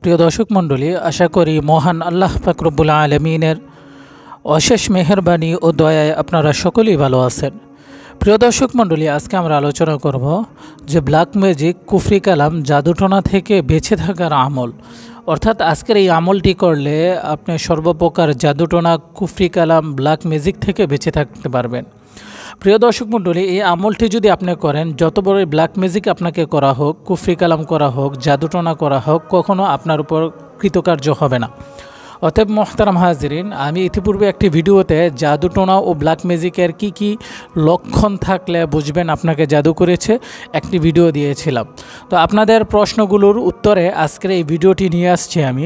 প্রিয় দর্শক মণ্ডলী, আশা করি মহান আল্লাহ পাক রব্বুল আলামিনের অশেষ মেহেরবানি ও দয়ায় আপনারা সকলেই ভালো আছেন। প্রিয় দর্শক মণ্ডলী, আজকে আমরা আলোচনা করব যে ব্ল্যাক ম্যাজিক, কুফরি কালাম, জাদুটোনা থেকে বেঁচে থাকার আমল। অর্থাৎ আজকের এই আমলটি করলে আপনি সর্বপ্রকার জাদুটোনা, কুফরি কালাম, ব্ল্যাক ম্যাজিক থেকে বেঁচে থাকতে পারবেন। প্রিয় দর্শক মণ্ডলী, এই আমলটি যদি আপনি করেন, যত বড় ব্ল্যাক ম্যাজিক আপনাকে করা হোক, কুফরি কালাম করা হোক, জাদুটোনা করা হোক, কখনো আপনার উপর কৃতকার্য হবে না। অতএব মোহতারাম হাজিরিন, আমি ইতিপূর্বে একটি ভিডিওতে জাদুটোনা ও ব্ল্যাক ম্যাজিকের কি লক্ষণ থাকলে বুঝবেন আপনাকে জাদু করেছে একটি ভিডিও দিয়েছিলাম। তো আপনাদের প্রশ্নগুলোর উত্তরে আজকের এই ভিডিওটি নিয়ে আসছি আমি,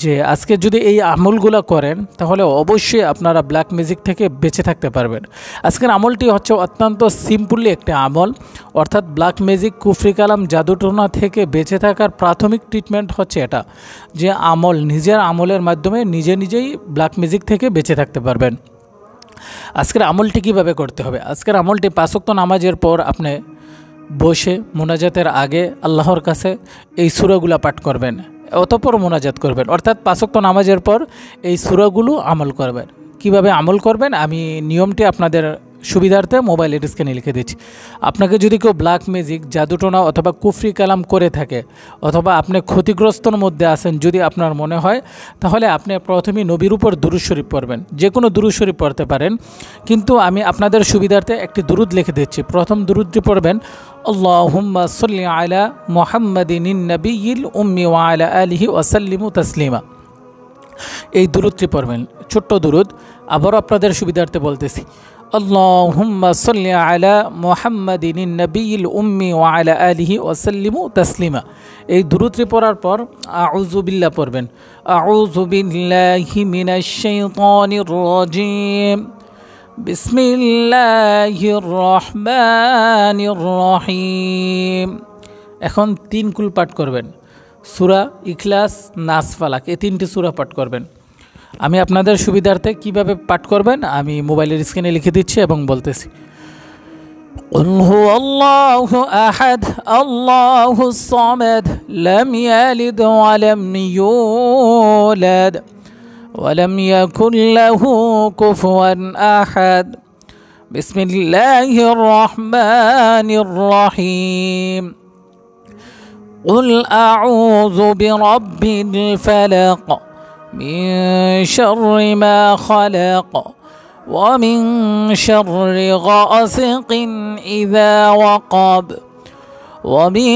যে আজকে যদি এই আমলগুলো করেন তাহলে অবশ্যই আপনারা ব্ল্যাক ম্যাজিক থেকে বেঁচে থাকতে পারবেন। আজকের আমলটি হচ্ছে অত্যন্ত সিম্পলি একটি আমল। অর্থাৎ ব্ল্যাক ম্যাজিক, কুফরি কালাম, জাদুটোনা থেকে বেঁচে থাকার প্রাথমিক ট্রিটমেন্ট হচ্ছে এটা, যে আমল, নিজের আমলের মাধ্যমে নিজেই ব্ল্যাক ম্যাজিক থেকে বেঁচে থাকতে পারবেন। আজকের আমলটি কিভাবে করতে হবে? আজকের আমলটি 5 ওয়াক্ত নামাজের পর আপনি বসে মোনাজাতের আগে আল্লাহর কাছে এই সূরাগুলো পাঠ করবেন, অতঃপর মোনাজাত করবেন। অর্থাৎ 5 ওয়াক্ত নামাজের পর এই সূরাগুলো আমল করবেন। কিভাবে আমল করবেন আমি নিয়মটি আপনাদের সুবিধার্থে মোবাইলের স্ক্রিনে লিখে দিচ্ছি। আপনাকে যদি কেউ ব্ল্যাক ম্যাজিক, জাদুটোনা অথবা কুফরি কালাম করে থাকে, অথবা আপনি ক্ষতিগ্রস্তর মধ্যে আছেন যদি আপনার মনে হয়, তাহলে আপনি প্রথমেই নবীর উপর দুরূদ শরীফ পড়বেন। যে কোনো দুরূদ শরীফ পড়তে পারেন, কিন্তু আমি আপনাদের সুবিধার্থে একটি দুরূদ লিখে দিচ্ছি। প্রথম দুরূদটি পড়বেন, আল্লাহুম্মা সাল্লি আলা মুহাম্মাদিন নবিয়্যিল উম্মি ওয়া আলা আলিহি ওয়া সাল্লিমু তাসলিমা। এই দুরূদটি পড়বেন, ছোট্ট দুরূদ। আবারও আপনাদের সুবিধার্থে বলতেছি, আল্লাহুম্মা সাল্লি আলা মুহাম্মাদিন নবিয়্যিল উম্মি ওয়া আলা আলিহি ওয়া সাল্লিমু তাসলিমা। এই দুরূদটি পড়ার পর আউযু বিল্লাহ পড়বেন, আউযু বিল্লাহি মিনাশ শাইতানির রাজিম, বিসমিল্লাহির রহমানির রহিম। এখন 3 কুল পাঠ করবেন, সূরা ইখলাস, নাস, ফালাক, এই 3টি সূরা পাঠ করবেন। আমি আপনাদের সুবিধার্থে কিভাবে পাঠ করবেন আমি মোবাইলের স্ক্রিনে লিখে দিচ্ছি এবং বলতেছি। কুল হুয়াল্লাহু আহাদ, আল্লাহুস সামাদ, লাম ইয়ালিদ ওয়া লাম ইউলাদ ওয়া লাম ইয়াকুল লাহু কুফুয়ান আহাদ। বিসমিল্লাহির রহমানির রহিম। কুল আউযু বিরাব্বিল ফালাক من شر ما خلق ومن شر غاسق إذا وقب ومن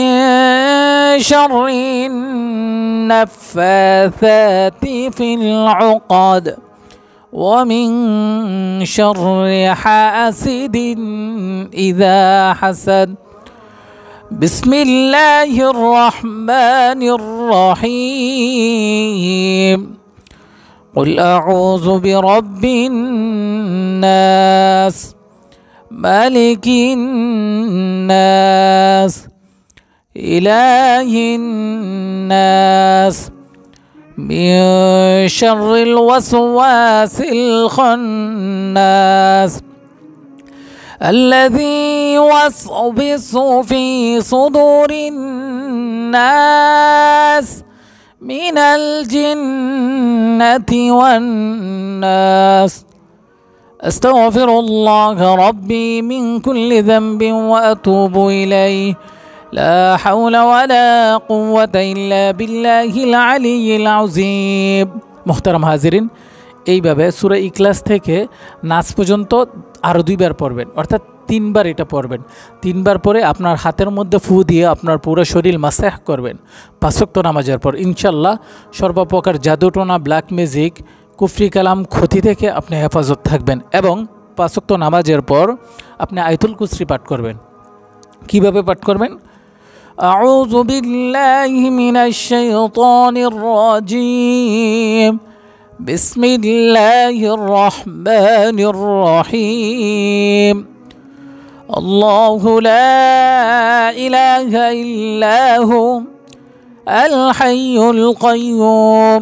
شر النفاثات في العقد ومن شر حاسد إذا حسد. بسم الله الرحمن الرحيم. قل أعوذ برب الناس، ملك الناس، إله الناس، من شر الوسواس الخناس الذي يوسوس في صدور الناس من الجنة والناس. أستغفر الله ربي من كل ذنب وأتوب إليه، لا حول ولا قوة إلا بالله العلي العظيم. محترم হাজিরিন, এইভাবে সূরা ইখলাস থেকে নাস পর্যন্ত আরও 2 বার পড়বেন, অর্থাৎ 3 বার এটা পড়বেন। 3 বার পরে আপনার হাতের মধ্যে ফু দিয়ে আপনার পুরো শরীর মাসাহ করবেন 5 ওয়াক্ত নামাজের পর। ইনশাল্লাহ সর্বপ্রকার জাদুটোনা, ব্ল্যাক ম্যাজিক, কুফরি কালাম, ক্ষতি থেকে আপনি হেফাজত থাকবেন। এবং 5 ওয়াক্ত নামাজের পর আপনি আয়াতুল কুরসি পাঠ করবেন। কিভাবে পাঠ করবেন? আউযু বিল্লাহি মিনাশ শাইতানির রাজিম, বিসমিল্লাহির রহমানির রহিম। আল্লাহু লা ইলাহা ইল্লা হু আল হাইয়ুল কাইয়্যুম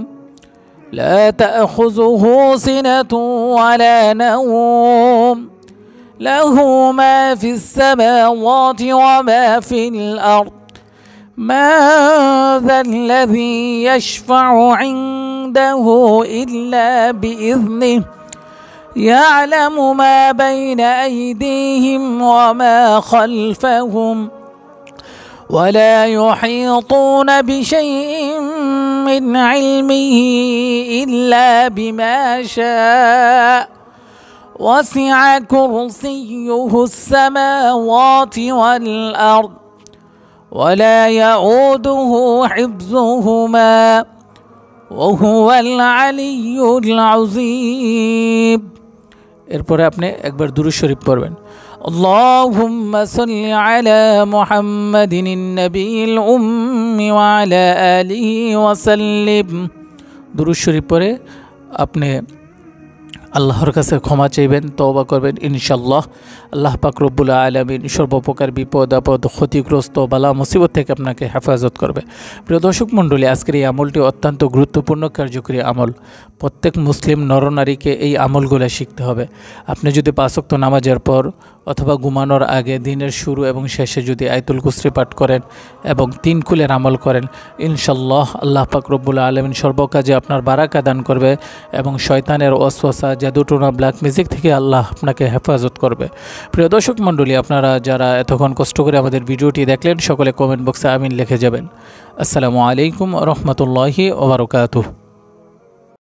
لا تأخذه سنة ولا نوم له ما في السماوات وما في الأرض من ذا الذي يشفع عنده إلا بإذنه يعلم ما بين أيديهم وما خلفهم ولا يحيطون بشيء من علمه إلا بما شاء وسع كرسيه السماوات والأرض ولا يؤوده حفظهما وهو العلي العظيم। এরপরে আপনি একবার দুরূদ শরীফ পড়বেন। اللهم صل على محمد النبي الأمي وعلى آله وسلم। দুরূদ শরীফ পড়ে আপনি আল্লাহর কাছে ক্ষমা চাইবেন, তওবা করবেন। ইনশাআল্লাহ আল্লাহ পাক রব্বুল আলামিন সর্বপ্রকার বিপদ আপদ ক্ষতিগ্রস্ত বালা মুসিবত থেকে আপনাকে হেফাজত করবে। প্রিয় দর্শক মণ্ডলী, আজকের এই আমলটি অত্যন্ত গুরুত্বপূর্ণ কার্যকরী আমল। প্রত্যেক মুসলিম নরনারীকে এই আমলগুলো শিখতে হবে। আপনি যদি 5 ওয়াক্ত নামাজের পর অথবা ঘুমানোর আগে দিনের শুরু এবং শেষে যদি আয়াতুল কুরসি পাঠ করেন এবং 3 কুলের আমল করেন, ইনশাআল্লাহ আল্লাহ পাক রব্বুল আলামিন সর্বকাজে আপনার বারাকা দান করবে এবং শয়তানের ওয়াসওয়াসা, জাদুটোনা, ব্ল্যাক ম্যাজিক থেকে আল্লাহ আপনাকে হেফাজত করবে। প্রিয় দর্শক মণ্ডলী, আপনারা যারা এতক্ষণ কষ্ট করে আমাদের ভিডিওটি দেখলেন, সকলে কমেন্ট বক্সে আমিন লিখে যাবেন। আসসালামু আলাইকুম ওয়া রাহমাতুল্লাহি ওয়া বারাকাতুহু।